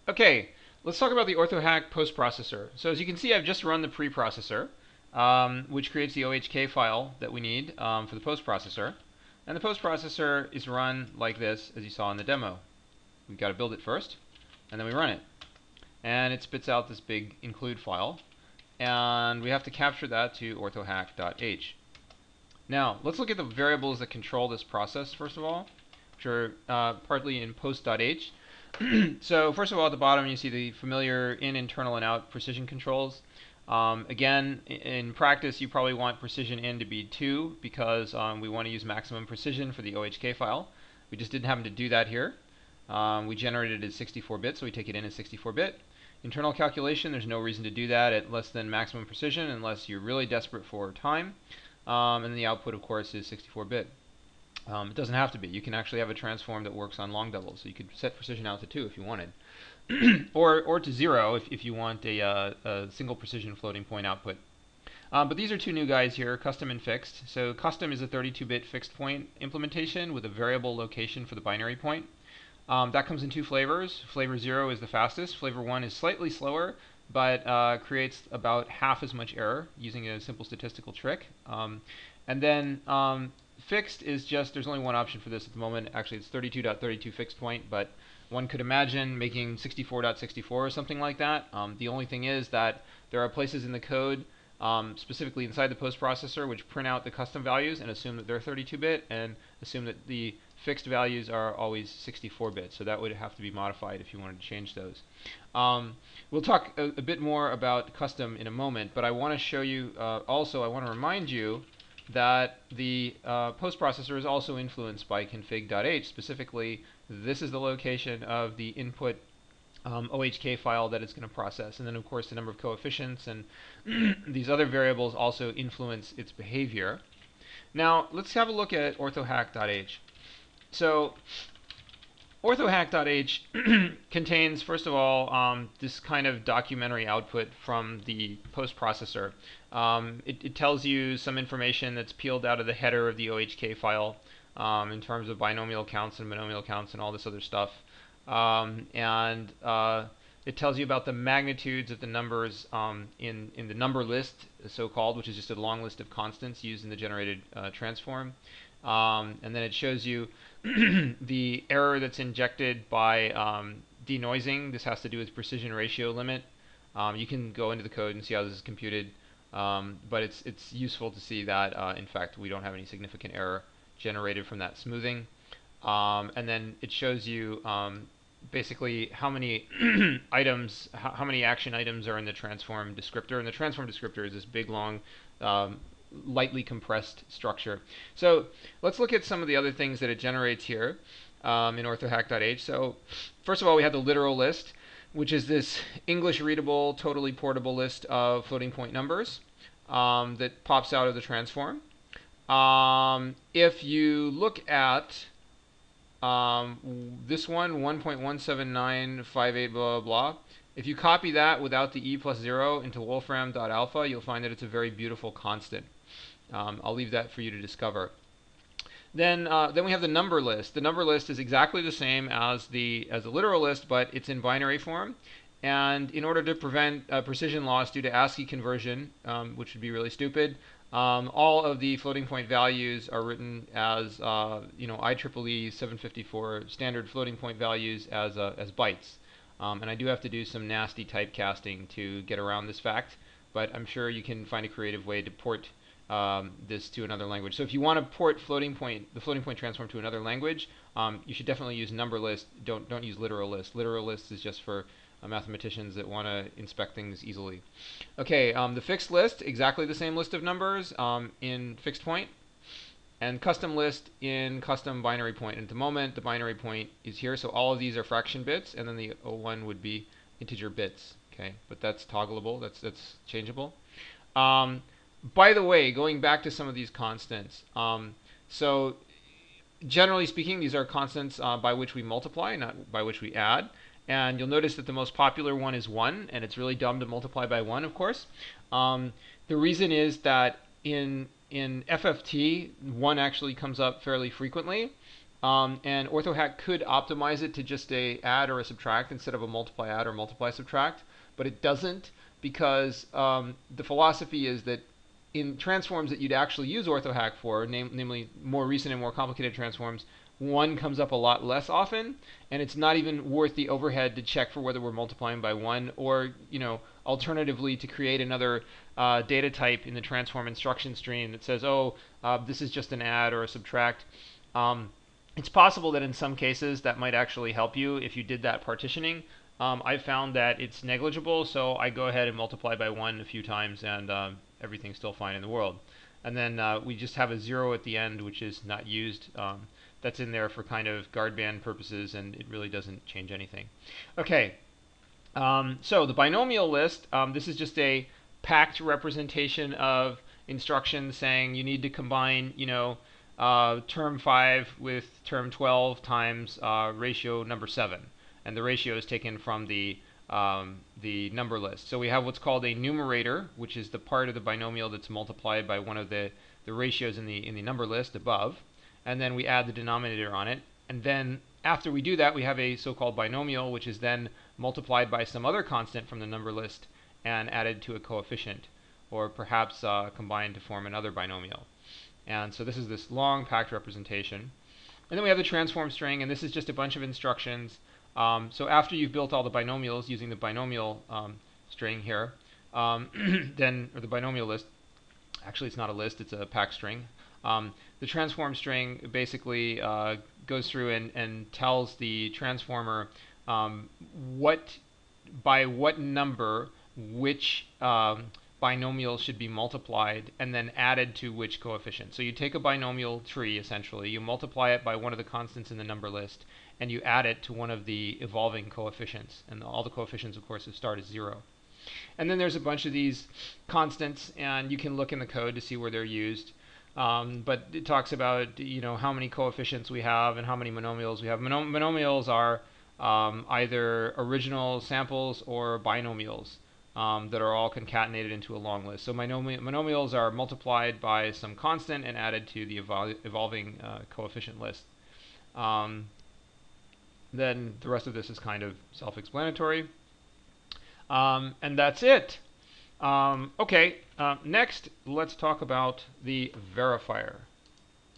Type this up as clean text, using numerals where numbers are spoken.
Okay, let's talk about the Orthohack postprocessor. So as you can see, I've just run the preprocessor, which creates the OHK file that we need for the postprocessor. And the postprocessor is run like this, as you saw in the demo. We've got to build it first, and then we run it. And it spits out this big include file, and we have to capture that to orthohack.h. Now, let's look at the variables that control this process, first of all, which are partly in post.h. So first of all, at the bottom, you see the familiar internal, and out precision controls. Again, in practice, you probably want precision in to be 2 because we want to use maximum precision for the OHK file. We just didn't happen to do that here. We generated it as 64-bit, so we take it in as 64-bit. Internal calculation, there's no reason to do that at less than maximum precision unless you're really desperate for time. And the output, of course, is 64-bit. It doesn't have to be. You can actually have a transform that works on long doubles. So you could set precision out to 2 if you wanted. or to 0 if you want a single precision floating point output. But these are two new guys here, custom and fixed. So custom is a 32-bit fixed point implementation with a variable location for the binary point. That comes in two flavors. Flavor 0 is the fastest. Flavor 1 is slightly slower, but creates about half as much error using a simple statistical trick. And then fixed is just, there's only one option for this at the moment. Actually, it's 32.32 fixed point, but one could imagine making 64.64 or something like that. The only thing is that there are places in the code, specifically inside the postprocessor, which print out the custom values and assume that they're 32-bit and assume that the fixed values are always 64-bit. So that would have to be modified if you wanted to change those. We'll talk a bit more about custom in a moment, but I want to show you also, I want to remind you that the postprocessor is also influenced by config.h. Specifically, this is the location of the input OHK file that it's going to process. And then, of course, the number of coefficients and these other variables also influence its behavior. Now, let's have a look at orthohack.h. So, orthohack.h contains, first of all, this kind of documentary output from the postprocessor. It tells you some information that's peeled out of the header of the OHK file in terms of binomial counts and monomial counts and all this other stuff. It tells you about the magnitudes of the numbers in the number list, so-called, which is just a long list of constants used in the generated transform. And then it shows you the error that's injected by denoising. This has to do with precision ratio limit. You can go into the code and see how this is computed, but it's useful to see that, in fact, we don't have any significant error generated from that smoothing. And then it shows you basically how many items, how many action items are in the transform descriptor. And the transform descriptor is this big, long, lightly compressed structure. So let's look at some of the other things that it generates here in orthohack.h. So first of all, we have the literal list, which is this English readable, totally portable list of floating point numbers that pops out of the transform. If you look at this one, 1.17958 blah, blah, blah. If you copy that without the e+0 into wolfram.alpha, you'll find that it's a very beautiful constant. I'll leave that for you to discover. Then we have the number list. The number list is exactly the same as the literal list, but it's in binary form. And in order to prevent precision loss due to ASCII conversion, which would be really stupid, all of the floating point values are written as IEEE 754 standard floating point values as bytes. And I do have to do some nasty typecasting to get around this fact, but I'm sure you can find a creative way to port this to another language. So if you want to port the floating point transform to another language, you should definitely use number list. Don't use literal list. Literal list is just for mathematicians that want to inspect things easily. Okay, the fixed list, exactly the same list of numbers in fixed point, and custom list in custom binary point. And at the moment, the binary point is here, so all of these are fraction bits, and then the O1 would be integer bits. Okay, but that's toggleable, that's changeable. By the way, going back to some of these constants, so generally speaking, these are constants by which we multiply, not by which we add. And you'll notice that the most popular one is 1, and it's really dumb to multiply by 1, of course. The reason is that in FFT, 1 actually comes up fairly frequently. And Orthohack could optimize it to just a add or a subtract instead of a multiply add or multiply subtract, but it doesn't because the philosophy is that in transforms that you'd actually use Orthohack for, namely more recent and more complicated transforms, one comes up a lot less often, and it's not even worth the overhead to check for whether we're multiplying by one, or alternatively to create another data type in the transform instruction stream that says, oh, this is just an add or a subtract. It's possible that in some cases that might actually help you if you did that partitioning. I've found that it's negligible, so I go ahead and multiply by one a few times, and everything's still fine in the world. And then we just have a 0 at the end, which is not used. That's in there for kind of guard band purposes, and it really doesn't change anything. Okay, so the binomial list, this is just a packed representation of instructions saying you need to combine, term 5 with term 12 times ratio number 7. And the ratio is taken from the number list. So we have what's called a numerator, which is the part of the binomial that's multiplied by one of the ratios in the number list above. And then we add the denominator on it. And then after we do that, we have a so-called binomial, which is then multiplied by some other constant from the number list and added to a coefficient, or perhaps combined to form another binomial. And so this is this long packed representation. And then we have the transform string, and this is just a bunch of instructions. So after you've built all the binomials using the binomial string here, or the binomial list, actually it's not a list, it's a packed string. The transform string basically goes through and tells the transformer by what number which binomial should be multiplied and then added to which coefficient. So you take a binomial tree, essentially, you multiply it by one of the constants in the number list, and you add it to one of the evolving coefficients. And all the coefficients, of course, start as 0. And then there's a bunch of these constants, and you can look in the code to see where they're used. But it talks about how many coefficients we have and how many monomials we have. Monomials are either original samples or binomials that are all concatenated into a long list. So monomials are multiplied by some constant and added to the evolving coefficient list. Then the rest of this is kind of self-explanatory. And that's it. Okay, next let's talk about the verifier.